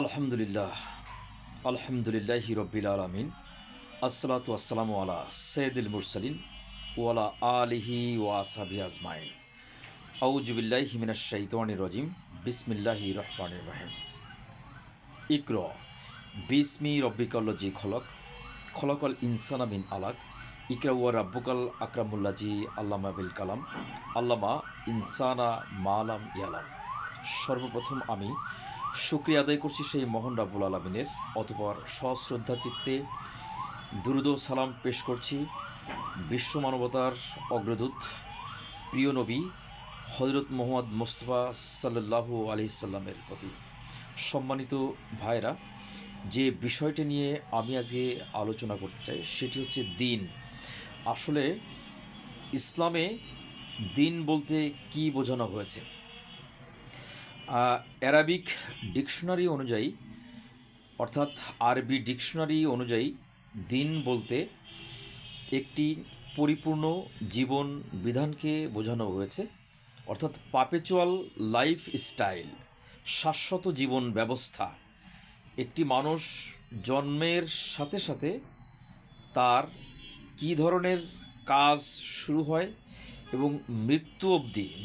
আলহামদুলিল্লাহ আলহামদুলিল্লাহি রব্বিল আলামিন আসসালাতু আসসালামু আলা সাইয়্যিদিল মুরসালিন ওয়া আলা আলিহি ওয়া আসহাবিহি আজমাইন আউযু বিল্লাহি মিনাশ শাইতানির রাজিম বিসমিল্লাহির রহমানির রহিম ইকরা বিসমি রব্বিকাল্লাযী খলাক খলাকাল ইনসানা মিন আলাক ইকরা ওয়া রাব্বুকাল আকরামুল্লাযী আল্লামা বিল কালাম আল্লামা ইনসানা মা লাম ইয়ালাম। সর্বপ্রথম আমি শুকরিয়া আদায় করছি সেই মহান রাব্বুল আলামিনের, অতঃপর সশ্রদ্ধা চিত্তে দুরূদ ও সালাম পেশ করছি বিশ্ব মানবতার অগ্রদূত প্রিয় নবী হযরত মুহাম্মদ মুস্তাফা সাল্লাল্লাহু আলাইহি সাল্লামের প্রতি। সম্মানিত ভাইরা, যে বিষয়টি নিয়ে আমি আজকে আলোচনা করতে চাই সেটি হচ্ছে দিন। আসলে ইসলামে দিন বলতে কি বোঝানো হয়েছে? অ্যারাবিক ডিকশনারি অনুযায়ী, অর্থাৎ আরবি ডিকশনারি অনুযায়ী দিন বলতে একটি পরিপূর্ণ জীবন বিধানকে বোঝানো হয়েছে, অর্থাৎ পারপেচুয়াল লাইফ স্টাইল, শাশ্বত জীবন ব্যবস্থা। একটি মানুষ জন্মের সাথে সাথে তার কী ধরনের কাজ শুরু হয় এবং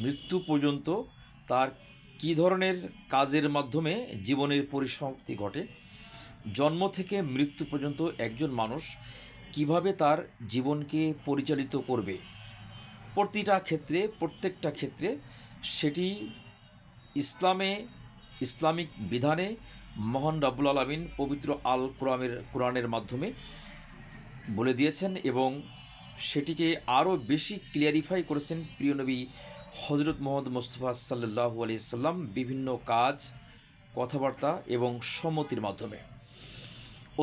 মৃত্যু পর্যন্ত তার কী ধরনের কাজের মাধ্যমে জীবনের পরিসমাপ্তি ঘটে, জন্ম থেকে মৃত্যু পর্যন্ত একজন মানুষ কিভাবে তার জীবনকে পরিচালিত করবে, প্রত্যেকটা ক্ষেত্রে সেটি ইসলামিক বিধানে মহান রাব্বুল আলামিন পবিত্র আল কোরআনের মাধ্যমে বলে দিয়েছেন এবং সেটিকে আরও বেশি ক্লিয়ারিফাই করেছেন প্রিয় নবী হযরত মুহাম্মদ মুস্তাফা সাল্লাল্লাহু আলাইহি সাল্লাম বিভিন্ন কাজ, কথাবার্তা এবং সম্মতির মাধ্যমে।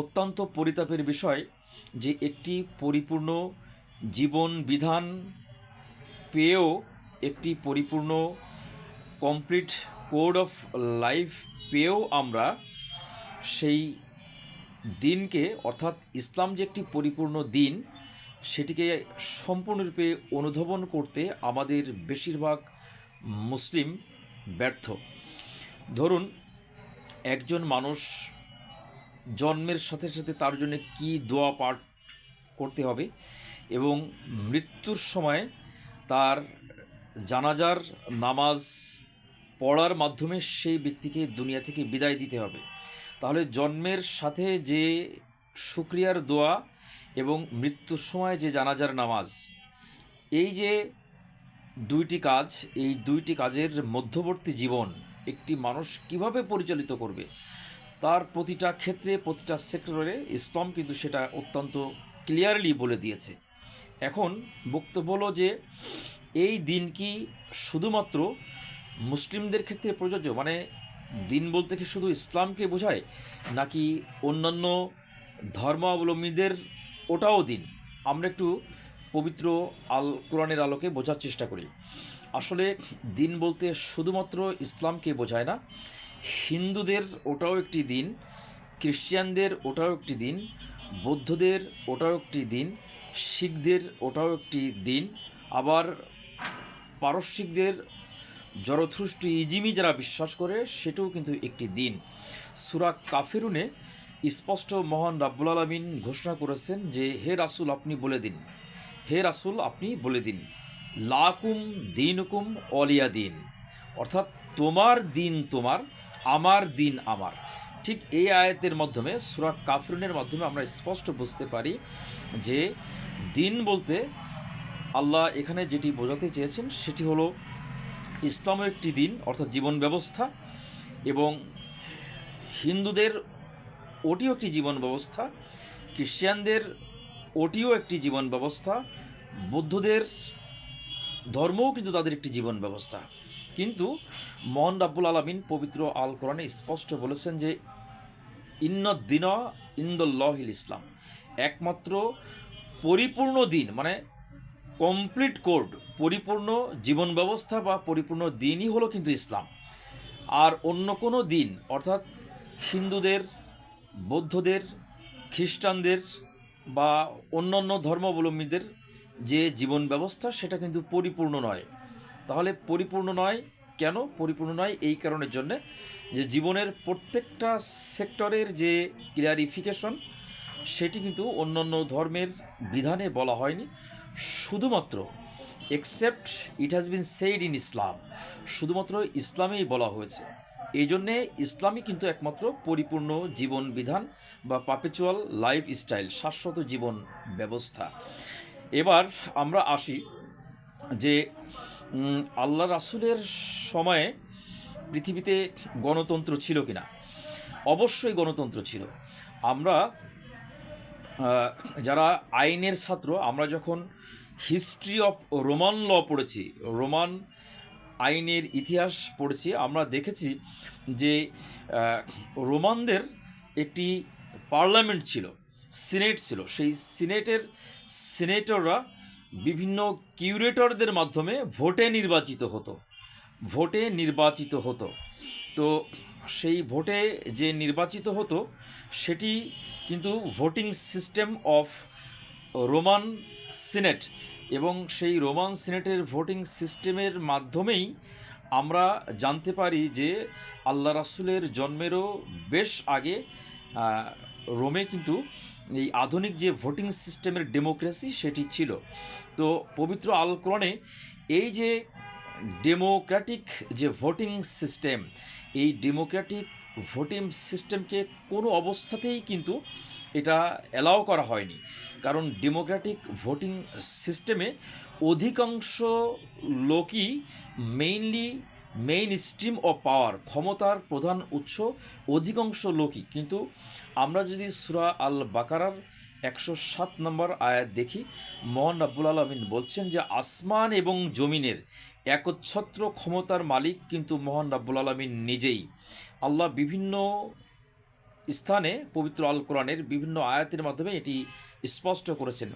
অত্যন্ত পরিতাপের বিষয় যে একটি পরিপূর্ণ জীবন বিধান পেয়েও, একটি পরিপূর্ণ কমপ্লিট কোড অফ লাইফ পেয়েও আমরা সেই দিনকে, অর্থাৎ ইসলাম যে একটি পরিপূর্ণ দিন, সেটিকে সম্পূর্ণরূপে অনুধাবন করতে আমাদের বেশিরভাগ মুসলিম ব্যর্থ। ধরুন, একজন মানুষ জন্মের সাথে সাথে তার জন্য কী দোয়া পাঠ করতে হবে এবং মৃত্যুর সময় তার জানাজার নামাজ পড়ার মাধ্যমে সেই ব্যক্তিকে দুনিয়া থেকে বিদায় দিতে হবে। তাহলে জন্মের সাথে যে শুকরিয়ার দোয়া এবং মৃত্যুর সময় যে জানাজার নামাজ, এই যে দুইটি কাজের মধ্যবর্তী জীবন একটি মানুষ কিভাবে পরিচালিত করবে, তার প্রতিটা ক্ষেত্রে, প্রতিটা সেক্টরে ইসলাম কিন্তু সেটা অত্যন্ত ক্লিয়ারলি বলে দিয়েছে। এখন বক্তব্য হলো যে এই দিন কি শুধুমাত্র মুসলিমদের ক্ষেত্রে প্রযোজ্য? মানে দিন বলতে কি শুধু ইসলামকে বোঝায়, নাকি অন্যান্য ধর্মাবলম্বীদের ওটাও দিন? আমরা একটু পবিত্র আল কোরআনের আলোকে বোঝার চেষ্টা করি। আসলে দিন বলতে শুধুমাত্র ইসলামকে বোঝায় না। হিন্দুদের ওটাও একটি দিন, খ্রিশ্চানদের ওটাও একটি দিন, বৌদ্ধদের ওটাও একটি দিন, শিখদের ওটাও একটি দিন, আবার পারস্যিকদের জরথুস্ট্র ইজিমি যারা বিশ্বাস করে সেটাও কিন্তু একটি দিন। সূরা কাফিরুনে স্পষ্ট মহান রাব্বুল আলামিন ঘোষণা করেছেন যে হে রাসূল আপনি বলে দিন লাকুম দীনুকুম ওয়ালিয়া দিন, অর্থাৎ তোমার দিন তোমার, আমার দিন আমার। ঠিক এই আয়াতের মাধ্যমে, সূরা কাফিরুনের মাধ্যমে আমরা স্পষ্ট বুঝতে পারি যে দিন বলতে আল্লাহ এখানে যেটি বোঝাতে চেয়েছেন সেটি হলো ইসলামও একটি দিন, অর্থাৎ জীবন ব্যবস্থা, এবং হিন্দুদের ওটিও একটি জীবন ব্যবস্থা, খ্রিশ্চানদের ওটিও একটি জীবন ব্যবস্থা, বৌদ্ধদের ধর্মও কিন্তু তাদের একটি জীবন ব্যবস্থা। কিন্তু মহান রাব্বুল আলামিন পবিত্র আল কোরআনে স্পষ্ট বলেছেন যে ইন্নাদ-দীনা ইনদাল্লাহিল ইসলাম, একমাত্র পরিপূর্ণ দিন মানে কমপ্লিট কোড, পরিপূর্ণ জীবন ব্যবস্থা বা পরিপূর্ণ দিনই হলো কিন্তু ইসলাম। আর অন্য কোনো দিন, অর্থাৎ হিন্দুদের, বৌদ্ধদের, খ্রিস্টানদের বা অন্যান্য ধর্মাবলম্বীদের যে জীবন ব্যবস্থা সেটা কিন্তু পরিপূর্ণ নয়। তাহলে পরিপূর্ণ নয় কেন পরিপূর্ণ নয়? এই কারণের জন্যে যে জীবনের প্রত্যেকটা সেক্টরের যে ক্লিয়ারিফিকেশন সেটি কিন্তু অন্যান্য ধর্মের বিধানে বলা হয়নি, শুধুমাত্র except it has been said in Islam, শুধুমাত্র ইসলামেই বলা হয়েছে। এই জন্যে ইসলামই কিন্তু একমাত্র পরিপূর্ণ জীবন বিধান বা পারপেচুয়াল লাইফ স্টাইল, শাশ্বত জীবন ব্যবস্থা। এবার আমরা আসি যে আল্লাহ রাসূলের সময়ে পৃথিবীতে গণতন্ত্র ছিল কিনা। অবশ্যই গণতন্ত্র ছিল। আমরা যারা আইনের ছাত্র, আমরা যখন হিস্ট্রি অফ রোমান ল পড়েছি, রোমান আইনের ইতিহাস পড়েছি, আমরা দেখেছি যে রোমানদের একটি পার্লামেন্ট ছিল, সিনেট ছিল। সেই সিনেটররা বিভিন্ন কিউরেটরদের মাধ্যমে ভোটে নির্বাচিত হতো। তো সেই ভোটে যে নির্বাচিত হতো সেটি কিন্তু voting system of Roman senate, এবং সেই রোমান সিনেটের ভোটিং সিস্টেমের মাধ্যমেই আমরা জানতে পারি যে আল্লাহ রাসূলের জন্মেরও বেশ আগে রোমে কিন্তু এই আধুনিক যে ভোটিং সিস্টেমের ডেমোক্রেসি সেটি ছিল। তো পবিত্র আল কোরআনে এই যে ডেমোক্র্যাটিক যে ভোটিং সিস্টেম, এই ডেমোক্র্যাটিক ভোটিং সিস্টেমকে কোনো অবস্থাতেই কিন্তু এটা অ্যালাউ করা হয়নি। কারণ ডেমোক্র্যাটিক ভোটিং সিস্টেমে অধিকাংশ লোকই মেইন স্ট্রিম অফ পাওয়ার, ক্ষমতার প্রধান উৎস অধিকাংশ লোকই। কিন্তু আমরা যদি সূরা আল বাকারার 107 নম্বর আয়াত দেখি, মহান রাব্বুল আলামিন বলছেন যে আসমান এবং জমিনের একচ্ছত্র ক্ষমতার মালিক কিন্তু মহান রাব্বুল আলামিন নিজেই। আল্লাহ বিভিন্ন স্থানে পবিত্র আল কোরআনের বিভিন্ন আয়াতের মাধ্যমে এটি স্পষ্ট করেছেন।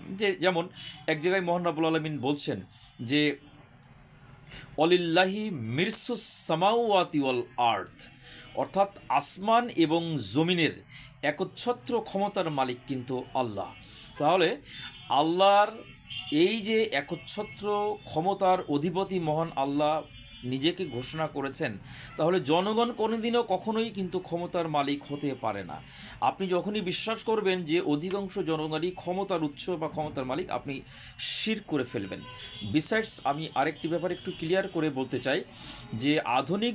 যেমন এক জায়গায় মহান রাব্বুল আলামিন বলছেন যে অলিল্লাহি মিরসুস সামাওয়াতি ওয়াল আর্থ, অর্থাৎ আসমান এবং জমিনের একচ্ছত্র ক্ষমতার মালিক কিন্তু আল্লাহ। তাহলে আল্লাহর এই যে একচ্ছত্র ক্ষমতার অধিপতি মহান আল্লাহ নিজেকে ঘোষণা করেছেন, তাহলে জনগণ কোনোদিনও কখনোই কিন্তু ক্ষমতার মালিক হতে পারে না। আপনি যখনই বিশ্বাস করবেন যে অধিকাংশ জনগণই ক্ষমতার উৎস বা ক্ষমতার মালিক, আপনি শিরক করে ফেলবেন। বিসাইডস আমি আরেকটি ব্যাপার একটু ক্লিয়ার করে বলতে চাই যে আধুনিক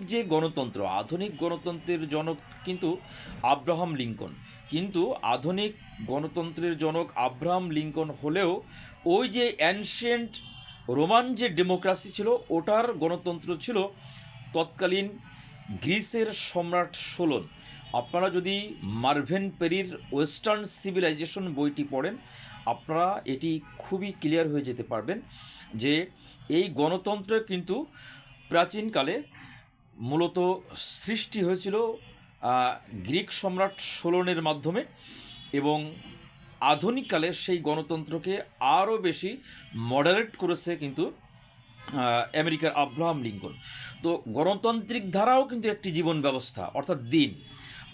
গণতন্ত্রের জনক কিন্তু আব্রাহাম লিঙ্কন। কিন্তু আধুনিক গণতন্ত্রের জনক আব্রাহাম লিঙ্কন হলেও ওই যে অ্যানশিয়েন্ট রোমান যে ডেমোক্রেসি ছিল ওটার গণতন্ত্র ছিল তৎকালীন গ্রিসের সম্রাট সোলন। আপনারা যদি মার্ভেন পেরির ওয়েস্টার্ন সিভিলাইজেশন বইটি পড়েন, আপনারা এটি খুবই ক্লিয়ার হয়ে যেতে পারবেন যে এই গণতন্ত্র কিন্তু প্রাচীনকালে মূলত সৃষ্টি হয়েছিল গ্রিক সম্রাট সোলনের মাধ্যমে, এবং আধুনিককালে সেই গণতন্ত্রকে আরও বেশি মডারেট করেছে কিন্তু আমেরিকার আব্রাহাম লিঙ্কন। তো গণতান্ত্রিক ধারাও কিন্তু একটি জীবন ব্যবস্থা, অর্থাৎ দিন।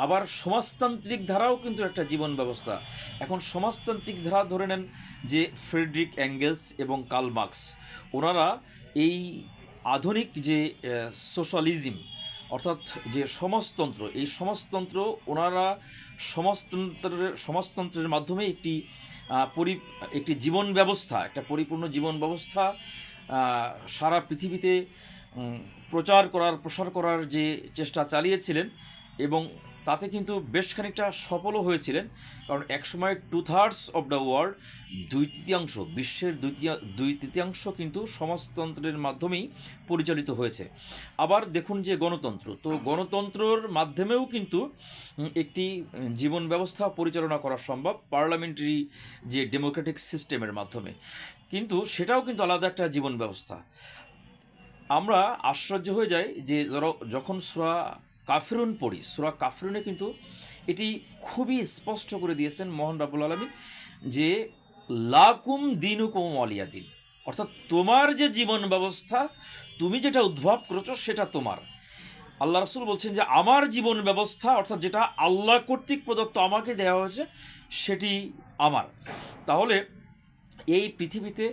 আবার সমাজতান্ত্রিক ধারাও কিন্তু একটা জীবন ব্যবস্থা। এখন সমাজতান্ত্রিক ধারা ধরে নেন যে ফ্রেডরিক অ্যাঙ্গেলস এবং কার্ল মার্কস, ওনারা এই আধুনিক যে সোশ্যালিজম অর্থাৎ যে সমাজতন্ত্র, এই সমাজতন্ত্র ওনারা সমাজতন্ত্রের মাধ্যমে একটি জীবন ব্যবস্থা, একটা পরিপূর্ণ জীবন ব্যবস্থা সারা পৃথিবীতে প্রসার করার যে চেষ্টা চালিয়েছিলেন, এবং তাতে কিন্তু বেশ খানিকটা সফলও হয়েছিলেন। কারণ একসময় 2/3 অফ দ্য ওয়ার্ল্ড, বিশ্বের দুই তৃতীয়াংশ কিন্তু সমাজতন্ত্রের মাধ্যমেই পরিচালিত হয়েছে। আবার দেখুন যে গণতন্ত্রের মাধ্যমেও কিন্তু একটি জীবন ব্যবস্থা পরিচালনা করা সম্ভব পার্লামেন্টারি যে ডেমোক্রেটিক সিস্টেমের মাধ্যমে, কিন্তু সেটাও কিন্তু আলাদা একটা জীবন ব্যবস্থা। আমরা আশ্চর্য হয়ে যাই যে যখন সূরা কাফিরুন পড়ি, সূরা কাফিরুনে কিন্তু এটি খুবই স্পষ্ট করে দিয়েছেন মহান রাব্বুল আলামিন যে লাকুম দিনুকুম ওয়ালিয়া দিন, অর্থাৎ তোমার যে জীবন ব্যবস্থা, তুমি যেটা উদ্ভব করেছো সেটা তোমার। আল্লাহ রাসূল বলছেন যে আমার জীবন ব্যবস্থা, অর্থাৎ যেটা আল্লাহ কর্তৃক প্রদত্ত আমাকে দেওয়া হয়েছে সেটি আমার। তাহলে এই পৃথিবীতে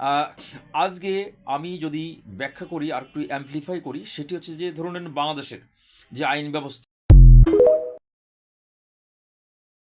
আহ, আজকে আমি যদি ব্যাখ্যা করি আর একটু অ্যাম্পলিফাই করি, সেটি হচ্ছে যে ধরুন বাংলাদেশের যে আইন ব্যবস্থা,